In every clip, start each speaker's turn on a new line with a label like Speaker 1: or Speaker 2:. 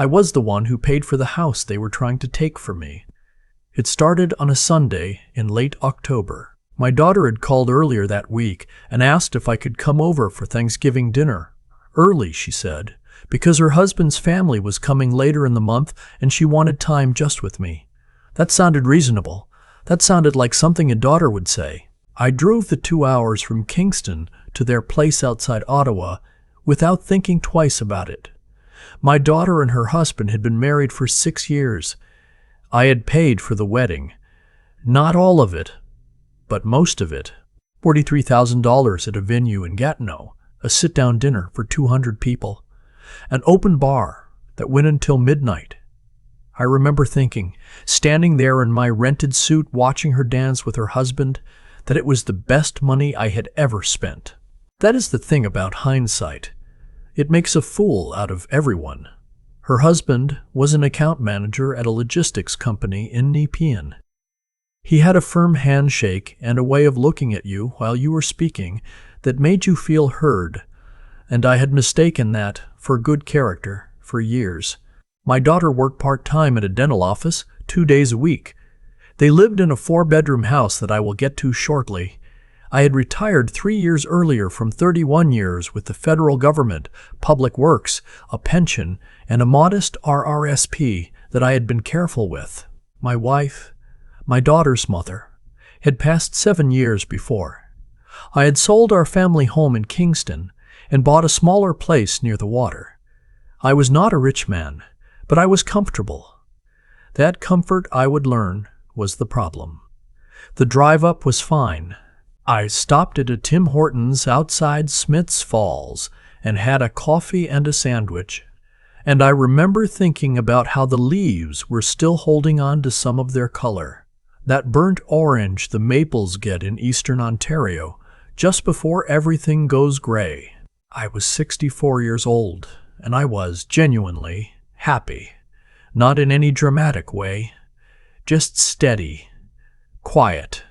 Speaker 1: I was the one who paid for the house they were trying to take from me. It started on a Sunday in late October. My daughter had called earlier that week and asked if I could come over for Thanksgiving dinner. Early, she said, because her husband's family was coming later in the month and she wanted time just with me. That sounded reasonable. That sounded like something a daughter would say. I drove the 2 hours from Kingston to their place outside Ottawa without thinking twice about it. My daughter and her husband had been married for 6 years. I had paid for the wedding. Not all of it, but most of it. $43,000 at a venue in Gatineau, a sit-down dinner for 200 people, an open bar that went until midnight. I remember thinking, standing there in my rented suit watching her dance with her husband, that it was the best money I had ever spent. That is the thing about hindsight. It makes a fool out of everyone. Her husband was an account manager at a logistics company in Nepean. He had a firm handshake and a way of looking at you while you were speaking that made you feel heard, and I had mistaken that for good character for years. My daughter worked part-time at a dental office 2 days a week. They lived in a 4-bedroom house that I will get to shortly. I had retired 3 years earlier from 31 years with the federal government, public works, a pension, and a modest RRSP that I had been careful with. My wife, my daughter's mother, had passed 7 years before. I had sold our family home in Kingston and bought a smaller place near the water. I was not a rich man, but I was comfortable. That comfort, I would learn, was the problem. The drive up was fine. I stopped at a Tim Hortons outside Smiths Falls and had a coffee and a sandwich, and I remember thinking about how the leaves were still holding on to some of their color, that burnt orange the maples get in eastern Ontario just before everything goes gray. I was 64 years old, and I was genuinely happy, not in any dramatic way, just steady, quiet.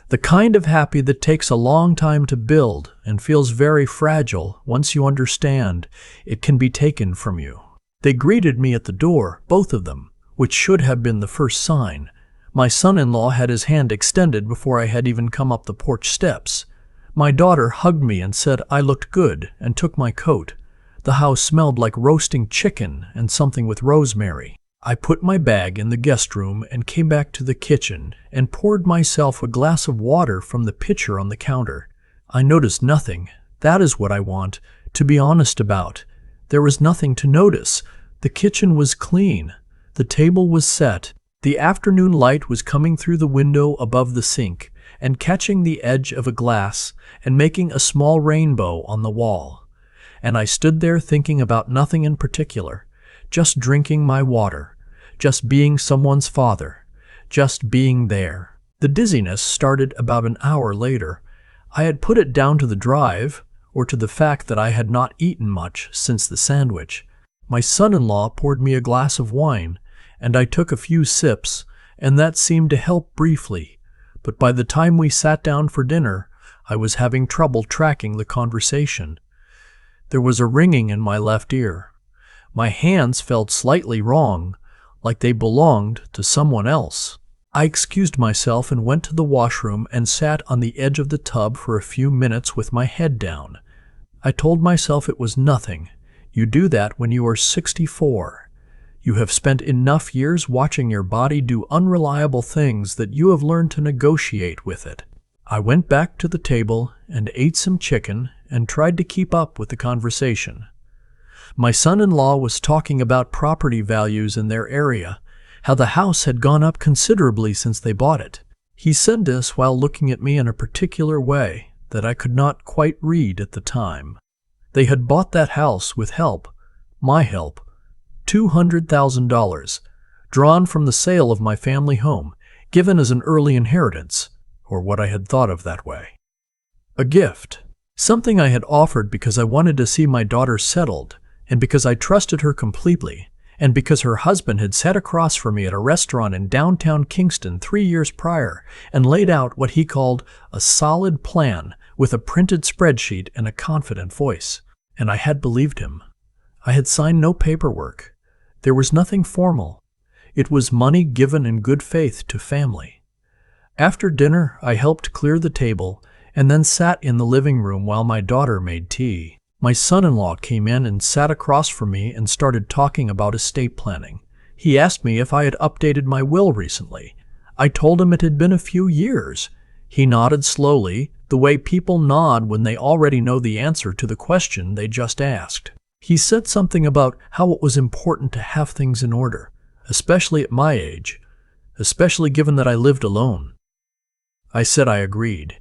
Speaker 1: The kind of happy that takes a long time to build and feels very fragile once you understand it can be taken from you. They greeted me at the door, both of them, which should have been the first sign. My son-in-law had his hand extended before I had even come up the porch steps. My daughter hugged me and said I looked good and took my coat. The house smelled like roasting chicken and something with rosemary. I put my bag in the guest room and came back to the kitchen and poured myself a glass of water from the pitcher on the counter. I noticed nothing. That is what I want to be honest about. There was nothing to notice. The kitchen was clean. The table was set. The afternoon light was coming through the window above the sink and catching the edge of a glass and making a small rainbow on the wall. And I stood there thinking about nothing in particular, just drinking my water, just being someone's father, just being there. The dizziness started about an hour later. I had put it down to the drive, or to the fact that I had not eaten much since the sandwich. My son-in-law poured me a glass of wine, and I took a few sips, and that seemed to help briefly. But by the time we sat down for dinner, I was having trouble tracking the conversation. There was a ringing in my left ear. My hands felt slightly wrong, like they belonged to someone else. I excused myself and went to the washroom and sat on the edge of the tub for a few minutes with my head down. I told myself it was nothing. You do that when you are 64. You have spent enough years watching your body do unreliable things that you have learned to negotiate with it. I went back to the table and ate some chicken and tried to keep up with the conversation. My son-in-law was talking about property values in their area, how the house had gone up considerably since they bought it. He said this while looking at me in a particular way that I could not quite read at the time. They had bought that house with help, my help, $200,000, drawn from the sale of my family home, given as an early inheritance, or what I had thought of that way. A gift, something I had offered because I wanted to see my daughter settled, and because I trusted her completely, and because her husband had sat across from me at a restaurant in downtown Kingston 3 years prior and laid out what he called a solid plan with a printed spreadsheet and a confident voice. And I had believed him. I had signed no paperwork. There was nothing formal. It was money given in good faith to family. After dinner, I helped clear the table and then sat in the living room while my daughter made tea. My son-in-law came in and sat across from me and started talking about estate planning. He asked me if I had updated my will recently. I told him it had been a few years. He nodded slowly, the way people nod when they already know the answer to the question they just asked. He said something about how it was important to have things in order, especially at my age, especially given that I lived alone. I said I agreed.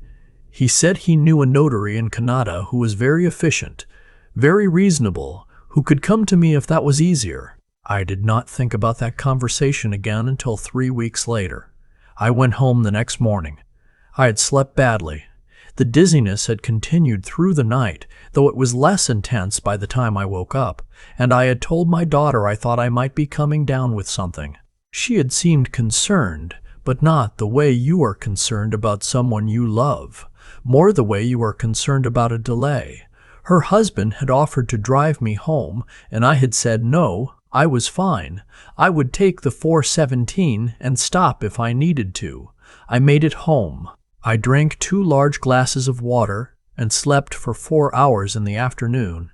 Speaker 1: He said he knew a notary in Canada who was very efficient, very reasonable, who could come to me if that was easier. I did not think about that conversation again until 3 weeks later. I went home the next morning. I had slept badly. The dizziness had continued through the night, though it was less intense by the time I woke up, and I had told my daughter I thought I might be coming down with something. She had seemed concerned, but not the way you are concerned about someone you love, more the way you are concerned about a delay. Her husband had offered to drive me home, and I had said no, I was fine. I would take the 417 and stop if I needed to. I made it home. I drank 2 large glasses of water and slept for 4 hours in the afternoon.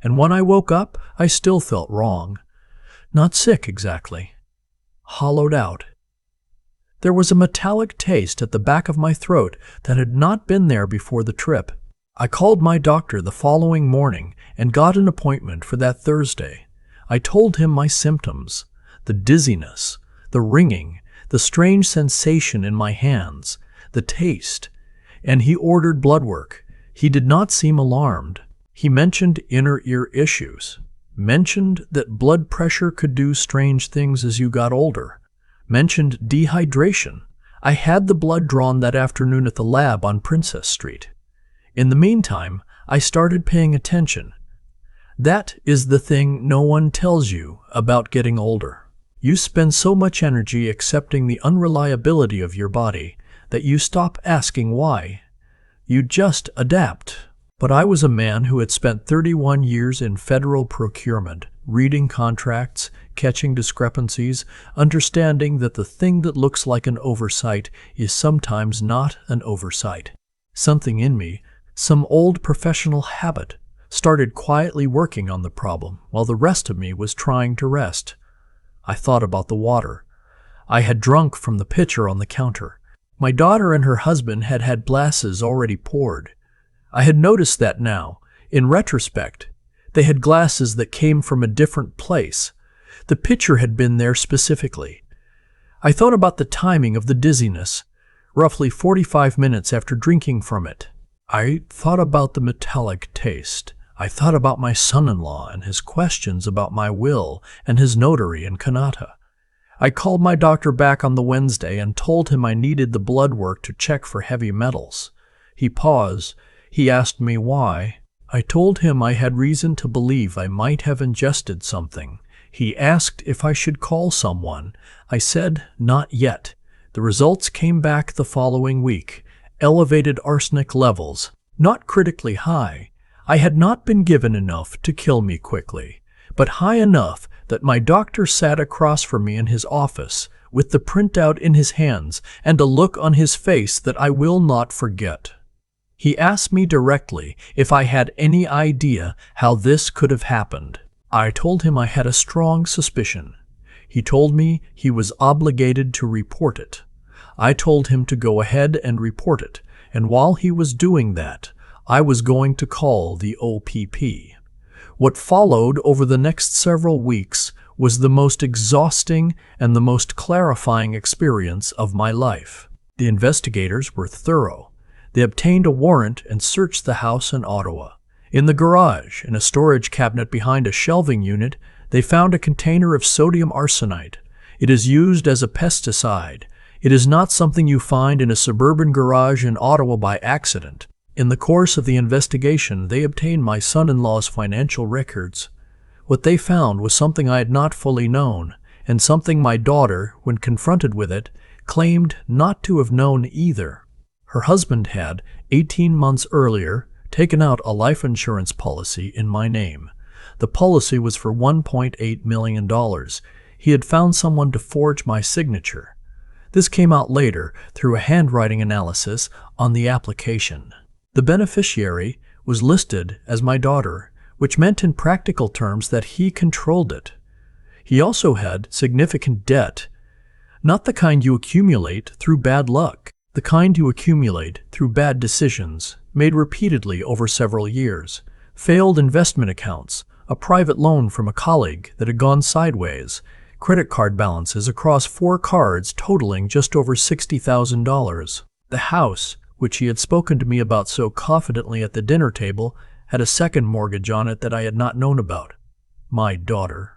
Speaker 1: And when I woke up, I still felt wrong. Not sick exactly. Hollowed out. There was a metallic taste at the back of my throat that had not been there before the trip. I called my doctor the following morning and got an appointment for that Thursday. I told him my symptoms, the dizziness, the ringing, the strange sensation in my hands, the taste, and he ordered blood work. He did not seem alarmed. He mentioned inner ear issues, mentioned that blood pressure could do strange things as you got older, mentioned dehydration. I had the blood drawn that afternoon at the lab on Princess Street. In the meantime, I started paying attention. That is the thing no one tells you about getting older. You spend so much energy accepting the unreliability of your body that you stop asking why. You just adapt. But I was a man who had spent 31 years in federal procurement, reading contracts, catching discrepancies, understanding that the thing that looks like an oversight is sometimes not an oversight. Something in me, some old professional habit, started quietly working on the problem while the rest of me was trying to rest. I thought about the water. I had drunk from the pitcher on the counter. My daughter and her husband had had glasses already poured. I had noticed that now, in retrospect. They had glasses that came from a different place. The pitcher had been there specifically. I thought about the timing of the dizziness, roughly 45 minutes after drinking from it. I thought about the metallic taste. I thought about my son-in-law and his questions about my will and his notary in Canada. I called my doctor back on the Wednesday and told him I needed the blood work to check for heavy metals. He paused. He asked me why. I told him I had reason to believe I might have ingested something. He asked if I should call someone. I said, not yet. The results came back the following week. Elevated arsenic levels, not critically high. I had not been given enough to kill me quickly, but high enough that my doctor sat across from me in his office with the printout in his hands and a look on his face that I will not forget. He asked me directly if I had any idea how this could have happened. I told him I had a strong suspicion. He told me he was obligated to report it. I told him to go ahead and report it, and while he was doing that, I was going to call the OPP. What followed over the next several weeks was the most exhausting and the most clarifying experience of my life. The investigators were thorough. They obtained a warrant and searched the house in Ottawa. In the garage, in a storage cabinet behind a shelving unit, they found a container of sodium arsenite. It is used as a pesticide. It is not something you find in a suburban garage in Ottawa by accident. In the course of the investigation, they obtained my son-in-law's financial records. What they found was something I had not fully known, and something my daughter, when confronted with it, claimed not to have known either. Her husband had, 18 months earlier, taken out a life insurance policy in my name. The policy was for $1.8 million. He had found someone to forge my signature. This came out later through a handwriting analysis on the application. The beneficiary was listed as my daughter, which meant in practical terms that he controlled it. He also had significant debt, not the kind you accumulate through bad luck, the kind you accumulate through bad decisions made repeatedly over several years, failed investment accounts, a private loan from a colleague that had gone sideways, credit card balances across 4 cards totaling just over $60,000. The house, which he had spoken to me about so confidently at the dinner table, had a second mortgage on it that I had not known about. My daughter.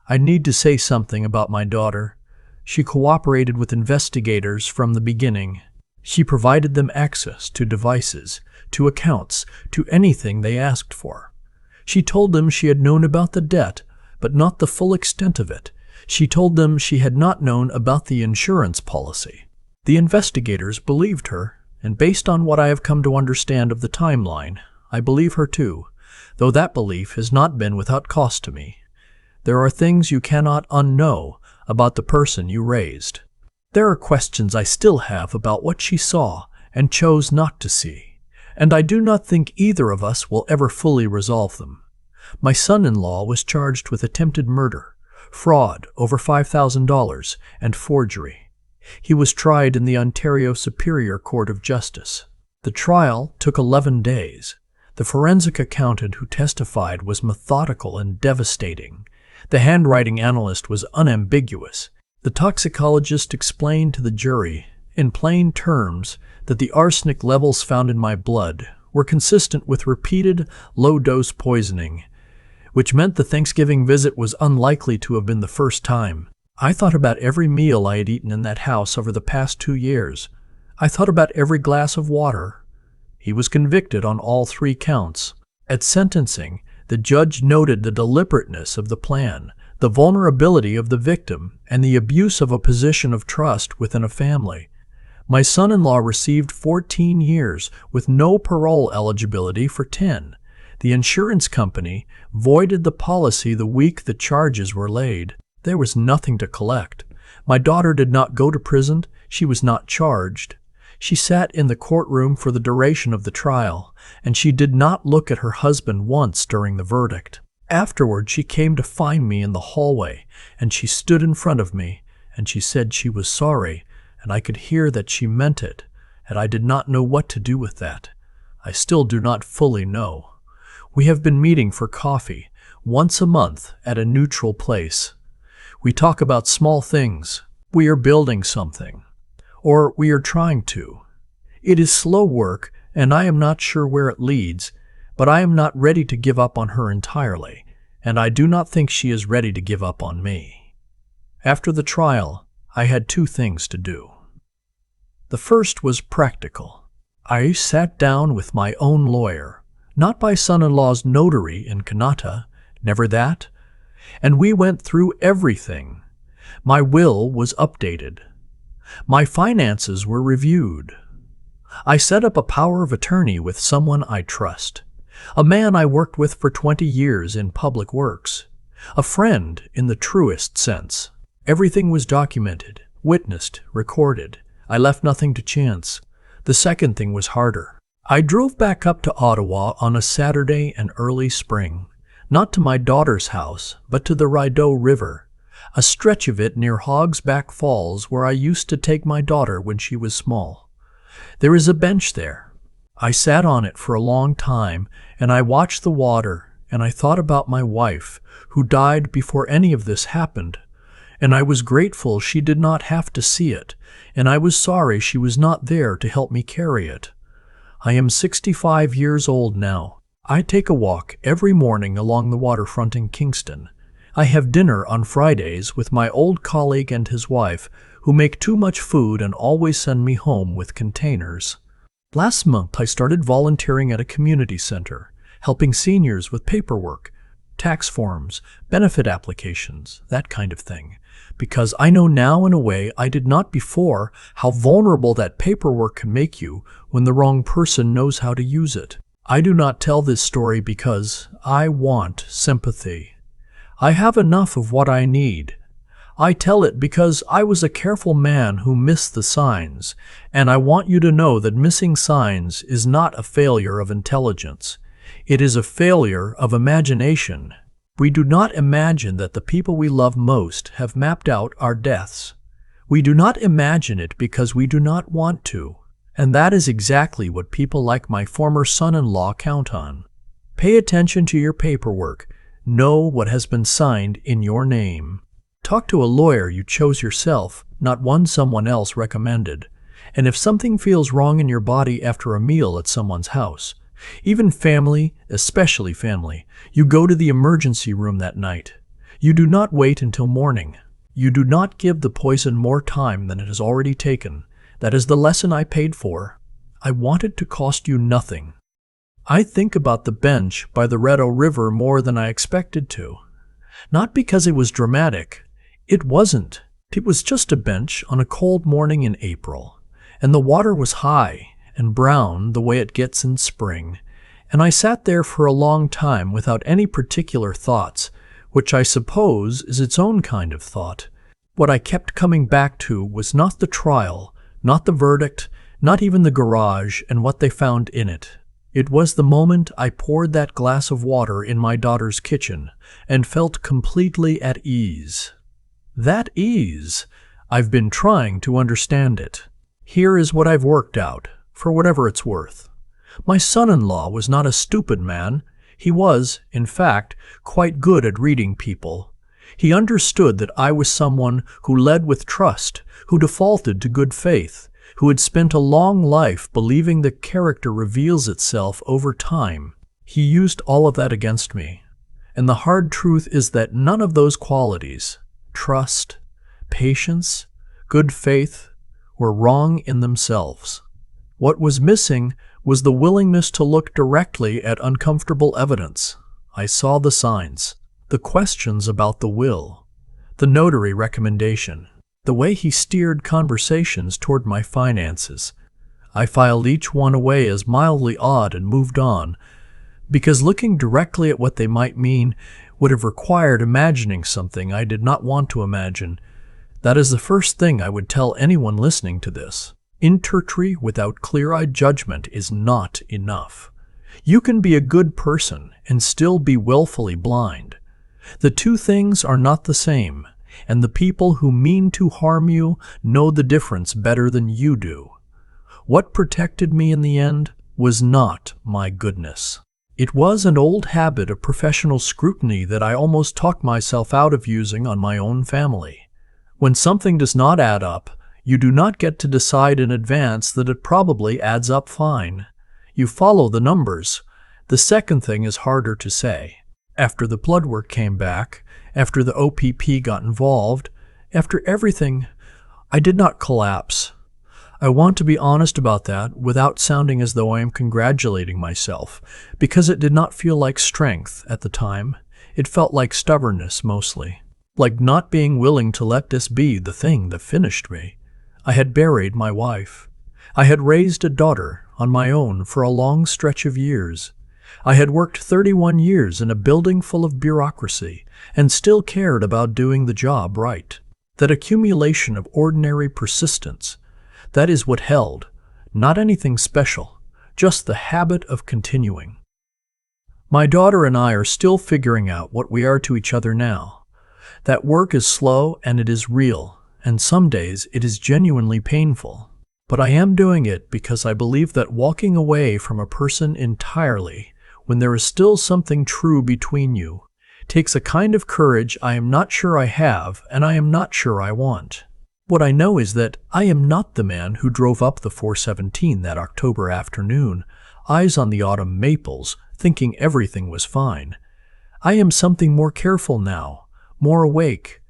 Speaker 1: I need to say something about my daughter. She cooperated with investigators from the beginning. She provided them access to devices, to accounts, to anything they asked for. She told them she had known about the debt, but not the full extent of it. She told them she had not known about the insurance policy. The investigators believed her, and based on what I have come to understand of the timeline, I believe her too, though that belief has not been without cost to me. There are things you cannot unknow about the person you raised. There are questions I still have about what she saw and chose not to see, and I do not think either of us will ever fully resolve them. My son-in-law was charged with attempted murder, fraud over $5,000, and forgery. He was tried in the Ontario Superior Court of Justice. The trial took 11 days. The forensic accountant who testified was methodical and devastating. The handwriting analyst was unambiguous. The toxicologist explained to the jury, in plain terms, that the arsenic levels found in my blood were consistent with repeated low-dose poisoning, which meant the Thanksgiving visit was unlikely to have been the first time. I thought about every meal I had eaten in that house over the past 2 years. I thought about every glass of water. He was convicted on all 3 counts. At sentencing, the judge noted the deliberateness of the plan, the vulnerability of the victim, and the abuse of a position of trust within a family. My son-in-law received 14 years with no parole eligibility for 10. The insurance company voided the policy the week the charges were laid. There was nothing to collect. My daughter did not go to prison. She was not charged. She sat in the courtroom for the duration of the trial, and she did not look at her husband once during the verdict. Afterward, she came to find me in the hallway, and she stood in front of me, and she said she was sorry, and I could hear that she meant it, and I did not know what to do with that. I still do not fully know. We have been meeting for coffee once a month at a neutral place. We talk about small things. We are building something. Or we are trying to. It is slow work, and I am not sure where it leads, but I am not ready to give up on her entirely, and I do not think she is ready to give up on me. After the trial, I had 2 things to do. The first was practical. I sat down with my own lawyer, not my son-in-law's notary in Kanata, never that, and we went through everything. My will was updated. My finances were reviewed. I set up a power of attorney with someone I trust, a man I worked with for 20 years in public works, a friend in the truest sense. Everything was documented, witnessed, recorded. I left nothing to chance. The second thing was harder. I drove back up to Ottawa on a Saturday in early spring, not to my daughter's house, but to the Rideau River, a stretch of it near Hog's Back Falls where I used to take my daughter when she was small. There is a bench there. I sat on it for a long time, and I watched the water, and I thought about my wife, who died before any of this happened, and I was grateful she did not have to see it, and I was sorry she was not there to help me carry it. I am 65 years old now. I take a walk every morning along the waterfront in Kingston. I have dinner on Fridays with my old colleague and his wife, who make too much food and always send me home with containers. Last month, I started volunteering at a community center, helping seniors with paperwork, tax forms, benefit applications, that kind of thing, because I know now in a way I did not before how vulnerable that paperwork can make you when the wrong person knows how to use it. I do not tell this story because I want sympathy. I have enough of what I need. I tell it because I was a careful man who missed the signs, and I want you to know that missing signs is not a failure of intelligence. It is a failure of imagination. We do not imagine that the people we love most have mapped out our deaths. We do not imagine it because we do not want to. And that is exactly what people like my former son-in-law count on. Pay attention to your paperwork. Know what has been signed in your name. Talk to a lawyer you chose yourself, not one someone else recommended. And if something feels wrong in your body after a meal at someone's house, even family, especially family, you go to the emergency room that night. You do not wait until morning. You do not give the poison more time than it has already taken. That is the lesson I paid for. I want it to cost you nothing. I think about the bench by the Red River more than I expected to. Not because it was dramatic. It wasn't. It was just a bench on a cold morning in April, and the water was high and brown the way it gets in spring, and I sat there for a long time without any particular thoughts, which I suppose is its own kind of thought. What I kept coming back to was not the trial, not the verdict, not even the garage and what they found in it. It was the moment I poured that glass of water in my daughter's kitchen and felt completely at ease. That ease, I've been trying to understand it. Here is what I've worked out, for whatever it's worth. My son-in-law was not a stupid man. He was, in fact, quite good at reading people. He understood that I was someone who led with trust, who defaulted to good faith, who had spent a long life believing that character reveals itself over time. He used all of that against me. And the hard truth is that none of those qualities, trust, patience, good faith, were wrong in themselves. What was missing was the willingness to look directly at uncomfortable evidence. I saw the signs, the questions about the will, the notary recommendation, the way he steered conversations toward my finances. I filed each one away as mildly odd and moved on, because looking directly at what they might mean would have required imagining something I did not want to imagine. That is the first thing I would tell anyone listening to this. Intertry without clear-eyed judgment is not enough. You can be a good person and still be willfully blind. The two things are not the same, and the people who mean to harm you know the difference better than you do. What protected me in the end was not my goodness. It was an old habit of professional scrutiny that I almost talked myself out of using on my own family. When something does not add up, you do not get to decide in advance that it probably adds up fine. You follow the numbers. The second thing is harder to say. After the blood work came back, after the OPP got involved, after everything, I did not collapse. I want to be honest about that without sounding as though I am congratulating myself, because it did not feel like strength at the time. It felt like stubbornness mostly, like not being willing to let this be the thing that finished me. I had buried my wife. I had raised a daughter on my own for a long stretch of years. I had worked 31 years in a building full of bureaucracy and still cared about doing the job right. That accumulation of ordinary persistence, that is what held, not anything special, just the habit of continuing. My daughter and I are still figuring out what we are to each other now. That work is slow and it is real, and some days it is genuinely painful. But I am doing it because I believe that walking away from a person entirely, when there is still something true between you, takes a kind of courage I am not sure I have and I am not sure I want. What I know is that I am not the man who drove up the 417 that October afternoon, eyes on the autumn maples, thinking everything was fine. I am something more careful now, more awake,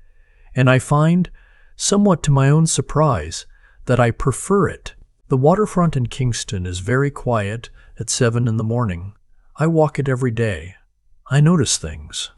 Speaker 1: and I find, somewhat to my own surprise, that I prefer it. The waterfront in Kingston is very quiet at 7 in the morning. I walk it every day. I notice things.